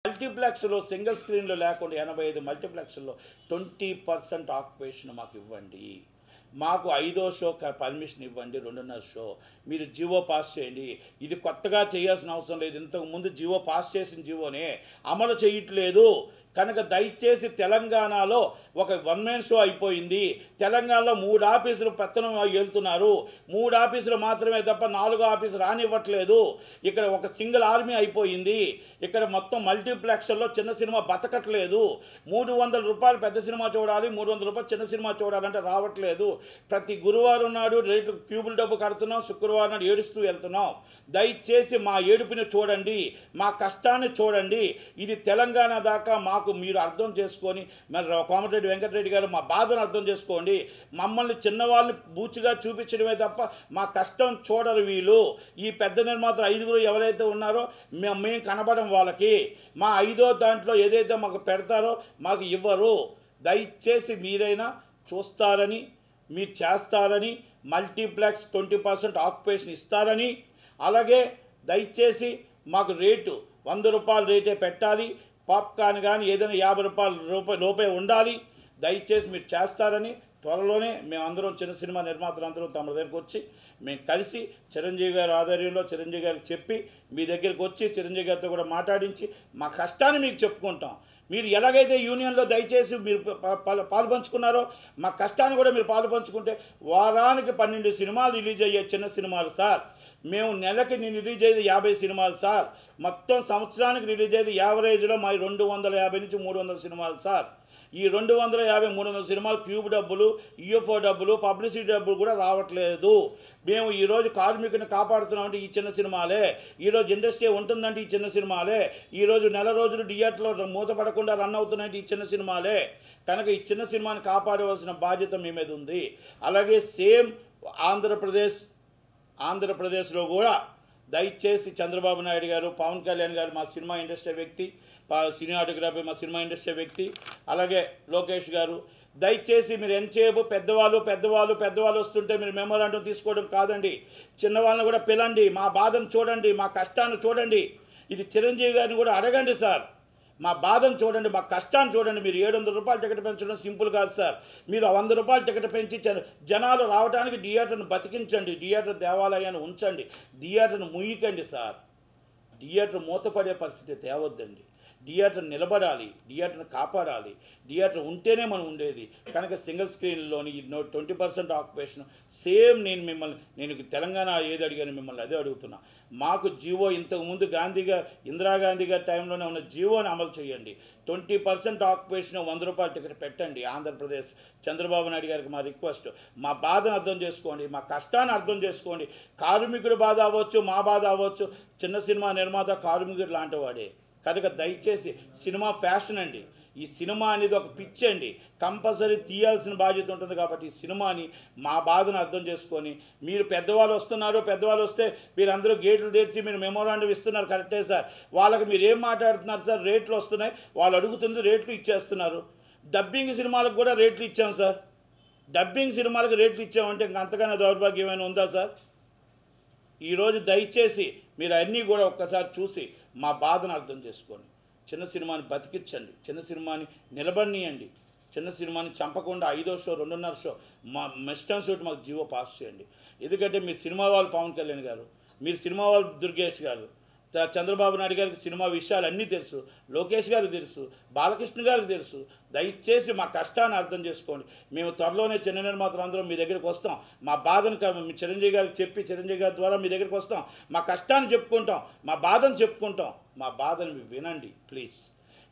మల్టీప్లెక్స్లో single స్క్రీన్లో లేకుండా 85 మల్టీప్లెక్స్లో 20% occupation మాకు ఇవ్వండి. మాకు 5వ షో పర్మిషన్ ఇవ్వండి, 2.5 షో మీరు జీవో పాస్ చేయండి. ఇది కొత్తగా చేయాల్సిన అవసరం లేదు. ఇంతకుముందు జీవో పాస్ చేసిన జీవోనే అమలు చేయట్లేదు కనుక దయచేసి తెలంగాణలో ఒక 1 మ్యాన్ షో అయిపోయింది. తెలంగాణలో 3 ఆఫీసులు పెత్తనం వెళ్తున్నారు. 3 ఆఫీసులు మాత్రమే తప్ప 4వ ఆఫీసు రానివ్వట్లేదు. ఇక్కడ ఒక సింగిల్ ఆర్మీ అయిపోయింది. ఇక్కడ మొత్తం మల్టీప్లెక్స్లో చిన్న సినిమా బతకట్లేదు. 300 రూపాయలు పెద్ద సినిమా చూడాలి, 300 రూపాయలు చిన్న సినిమా చూడాలంటే రావట్లేదు. ప్రతి గురువారం నాడు రేట్లు క్యూబుల్ డబ్బు కడుతున్నాం, శుక్రవారం నాడు ఏడుస్తూ వెళ్తున్నాం. దయచేసి మా ఏడుపుని చూడండి, మా కష్టాన్ని చూడండి. ఇది తెలంగాణ దాకా మాకు మీరు అర్థం చేసుకొని, మరి కోమటిరెడ్డి వెంకటరెడ్డి గారు మా బాధను అర్థం చేసుకోండి. మమ్మల్ని చిన్నవాళ్ళని బూచిగా చూపించడమే తప్ప మా కష్టం చూడరు వీళ్ళు. ఈ పెద్ద నిర్మాతలు 5గురు ఎవరైతే ఉన్నారో మేము కనబడం వాళ్ళకి. మా 5వ దాంట్లో ఏదైతే మాకు పెడతారో మాకు ఇవ్వరు. దయచేసి మీరైనా చూస్తారని, మీరు చేస్తారని, మల్టీప్లెక్స్ 20% ఆక్యుపేషన్ ఇస్తారని, అలాగే దయచేసి మాకు రేటు 100 రూపాయల రేటే పెట్టాలి. పాప్కార్న్ కానీ ఏదైనా 50 రూపాయల లోపే ఉండాలి. దయచేసి మీరు చేస్తారని త్వరలోనే మేమందరం చిన్న సినిమా నిర్మాతలందరం తమ దగ్గరికి వచ్చి మేము కలిసి చిరంజీవి గారి ఆధ్వర్యంలో చిరంజీవి గారికి చెప్పి మీ దగ్గరికి వచ్చి చిరంజీవి గారితో కూడా మాట్లాడించి మా కష్టాన్ని మీకు చెప్పుకుంటాం. మీరు ఎలాగైతే యూనియన్లో దయచేసి మీరు పాలుపంచుకున్నారో మా కష్టాన్ని కూడా మీరు పాలుపంచుకుంటే వారానికి 12 సినిమాలు రిలీజ్ అయ్యే చిన్న సినిమాలు సార్. మేము నెలకి రిలీజ్ అయ్యేది 50 సినిమాలు సార్. మొత్తం సంవత్సరానికి రిలీజ్ అయ్యేది యావరేజ్లో మా 250 నుంచి 300 సినిమాలు సార్. ఈ 250, 300 సినిమాలు క్యూబ్ డబ్బులు, యూఎఫ్ఓ డబ్బులు, పబ్లిసిటీ డబ్బులు కూడా రావట్లేదు. మేము ఈరోజు కార్మికుని కాపాడుతున్నామంటే ఈ చిన్న సినిమాలే. ఈరోజు ఇండస్ట్రీ ఉంటుందంటే ఈ చిన్న సినిమాలే. ఈరోజు నెల రోజులు థియేటర్లో మూతపడకుండా రన్ అవుతున్నాయంటే ఈ చిన్న సినిమాలే. కనుక ఈ చిన్న సినిమాని కాపాడవలసిన బాధ్యత మీ మీద ఉంది. అలాగే సేమ్ ఆంధ్రప్రదేశ్లో కూడా దయచేసి చంద్రబాబు నాయుడు గారు, పవన్ కళ్యాణ్ గారు మా సినిమా ఇండస్ట్రీ వ్యక్తి, సినిమాటోగ్రఫీ మా సినిమా ఇండస్ట్రీ వ్యక్తి, అలాగే లోకేష్ గారు దయచేసి మీరు ఎంతసేపు పెద్దవాళ్ళు వస్తుంటే మీరు మెమోరాండం తీసుకోవడం కాదండి. చిన్నవాళ్ళని కూడా పిలండి, మా బాధను చూడండి, మా కష్టాన్ని చూడండి. ఇది చిరంజీవి గారిని కూడా అడగండి సార్. మా బాధను చూడండి, మా కష్టాన్ని చూడండి. మీరు 700 రూపాయలు టికెట్ పెంచడం సింపుల్ కాదు సార్. మీరు 100 రూపాయలు టికెట్ పెంచి జనాలు రావడానికి థియేటర్ను బతికించండి, థియేటర్ దేవాలయాన్ని ఉంచండి, థియేటర్ను ముయ్యకండి సార్. థియేటర్ మూతపడే పరిస్థితి తేవద్దండి. థియేటర్ నిలబడాలి, థియేటర్ని కాపాడాలి. థియేటర్ ఉంటేనే మనం ఉండేది. కనుక సింగిల్ స్క్రీన్లోని 20% ఆక్యుపేషన్ సేమ్ నేను తెలంగాణ ఏది అడిగాను మిమ్మల్ని అదే అడుగుతున్నా. మాకు జీవో ఇంతకుముందు ఇందిరాగాంధీ గారి టైంలోనే ఉన్న జీవోని అమలు చేయండి. 20% ఆక్యుపేషన్ 100 రూపాయల టికెట్ పెట్టండి. ఆంధ్రప్రదేశ్ చంద్రబాబు నాయుడు గారికి మా రిక్వెస్ట్. మా బాధను అర్థం చేసుకోండి, మా కష్టాన్ని అర్థం చేసుకోండి. కార్మికుడి బాధ అవ్వచ్చు, మా బాధ అవ్వచ్చు. చిన్న సినిమా నిర్మాత కార్మికుడు లాంటి వాడే. కనుక దయచేసి సినిమా ఫ్యాషన్ అండి. ఈ సినిమా అనేది ఒక పిచ్చి అండి. కంపల్సరీ తీయాల్సిన బాధ్యత ఉంటుంది. కాబట్టి ఈ సినిమాని మా బాధను అర్థం చేసుకొని మీరు పెద్దవాళ్ళు వస్తే మీరందరూ గేట్లు తెరిచి మీరు మెమోరాండం ఇస్తున్నారు కరెక్టే సార్. వాళ్ళకి మీరు ఏం మాట్లాడుతున్నారు సార్? రేట్లు వస్తున్నాయి, వాళ్ళు అడుగుతుంది రేట్లు ఇచ్చేస్తున్నారు. డబ్బింగ్ సినిమాలకు కూడా రేట్లు ఇచ్చాం సార్. డబ్బింగ్ సినిమాలకు రేట్లు ఇచ్చామంటే ఇంక అంతకన్నా దౌర్భాగ్యం ఏమైనా ఉందా సార్? ఈరోజు దయచేసి మీరు అన్నీ కూడా ఒక్కసారి చూసి మా బాధను అర్థం చేసుకోండి. చిన్న సినిమాని బతికించండి, చిన్న సినిమాని నిలబడియండి, చిన్న సినిమాని చంపకుండా 5వ షో 2.5 షో మా మెస్టర్న్ షూట్ మాకు జీవో పాస్ చేయండి. ఎందుకంటే మీరు సినిమా వాళ్ళు పవన్ కళ్యాణ్ గారు, మీరు సినిమా వాళ్ళు దుర్గేష్ గారు, చంద్రబాబు నాయుడు గారికి సినిమా విషయాలు అన్నీ తెలుసు, లోకేష్ గారికి తెలుసు, బాలకృష్ణ గారికి తెలుసు. దయచేసి మా కష్టాన్ని అర్థం చేసుకోండి. మేము త్వరలోనే చిన్న నిర్మాతలు అందరం మీ దగ్గరికి వస్తాం. మా బాధను మీ చిరంజీవి గారికి చెప్పి చిరంజీవి గారి ద్వారా మీ దగ్గరికి వస్తాం. మా కష్టాన్ని చెప్పుకుంటాం, మా బాధను చెప్పుకుంటాం. మా బాధను వినండి ప్లీజ్.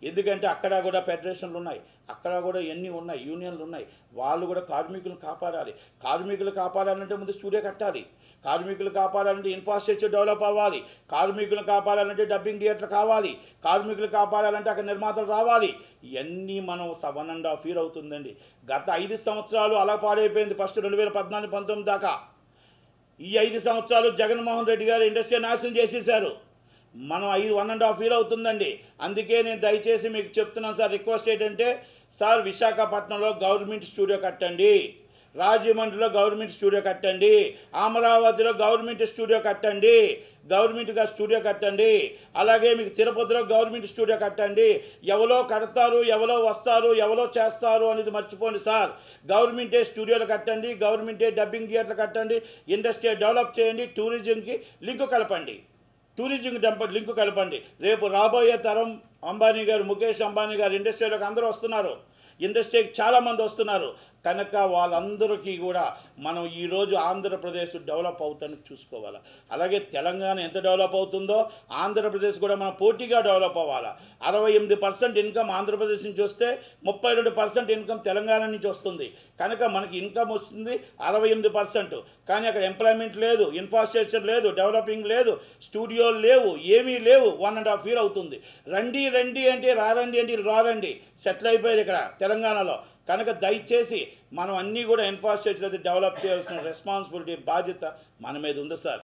ఎందుకంటే అక్కడ కూడా ఫెడరేషన్లు ఉన్నాయి, అక్కడ కూడా ఎన్ని ఉన్నాయి, యూనియన్లు ఉన్నాయి. వాళ్ళు కూడా కార్మికులను కాపాడాలి. కార్మికులు కాపాడాలంటే ముందు స్టూడియో కట్టాలి. కార్మికులు కాపాడాలంటే ఇన్ఫ్రాస్ట్రక్చర్ డెవలప్ అవ్వాలి. కార్మికులు కాపాడాలంటే డబ్బింగ్ థియేటర్ కావాలి. కార్మికులు కాపాడాలంటే అక్కడ నిర్మాతలు రావాలి. ఇవన్నీ మనం 1.5 year అవుతుందండి. గత 5 సంవత్సరాలు అలా పాడైపోయింది. ఫస్ట్ 2014-19 దాకా ఈ 5 సంవత్సరాలు జగన్మోహన్ రెడ్డి గారు ఇండస్ట్రీ నాశనం చేసేశారు. మనం 1.5 year అవుతుందండి. అందుకే నేను దయచేసి మీకు చెప్తున్నాను సార్. రిక్వెస్ట్ ఏంటంటే సార్, విశాఖపట్నంలో గవర్నమెంట్ స్టూడియో కట్టండి. రాజమండ్రిలో గవర్నమెంట్ స్టూడియో కట్టండి, అమరావతిలో గవర్నమెంట్ స్టూడియో కట్టండి, గవర్నమెంట్గా స్టూడియో కట్టండి. అలాగే మీకు తిరుపతిలో గవర్నమెంట్ స్టూడియో కట్టండి. ఎవరో కడతారు, ఎవరో వస్తారు, ఎవరో చేస్తారు అనేది మర్చిపోండి సార్. గవర్నమెంటే స్టూడియోలు కట్టండి, గవర్నమెంటే డబ్బింగ్ థియేటర్లు కట్టండి, ఇండస్ట్రీ డెవలప్ చేయండి, టూరిజంకి లింకు కలపండి, లింకు కలపండి. రేపు రాబోయే తరం అంబానీ గారు, ముఖేష్ అంబానీ గారు ఇండస్ట్రీలోకి అందరూ వస్తున్నారు, ఇండస్ట్రీకి చాలామంది వస్తున్నారు కనుక వాళ్ళందరికీ కూడా మనం ఈరోజు ఆంధ్రప్రదేశ్ డెవలప్ అవుతానికి చూసుకోవాలి. అలాగే తెలంగాణ ఎంత డెవలప్ అవుతుందో ఆంధ్రప్రదేశ్ కూడా మనం పోటీగా డెవలప్ అవ్వాలి. 68% ఇన్కమ్ ఆంధ్రప్రదేశ్ నుంచి వస్తే 32% ఇన్కమ్ తెలంగాణ నుంచి వస్తుంది కనుక మనకి ఇన్కమ్ వస్తుంది 68%. కానీ అక్కడ ఎంప్లాయ్మెంట్ లేదు, ఇన్ఫ్రాస్ట్రక్చర్ లేదు, డెవలపింగ్ లేదు, స్టూడియోలు లేవు, ఏమీ లేవు. 1.5 year అవుతుంది. రండి రండి అంటే రారండి అంటే రారండి, సెటిల్ అయిపోయేది ఇక్కడ తెలంగాణలో. కనుక దయచేసి మనం అన్నీ కూడా ఇన్ఫ్రాస్ట్రక్చర్ అది డెవలప్ చేయాల్సిన రెస్పాన్సిబిలిటీ, బాధ్యత మన మీద ఉంది సార్.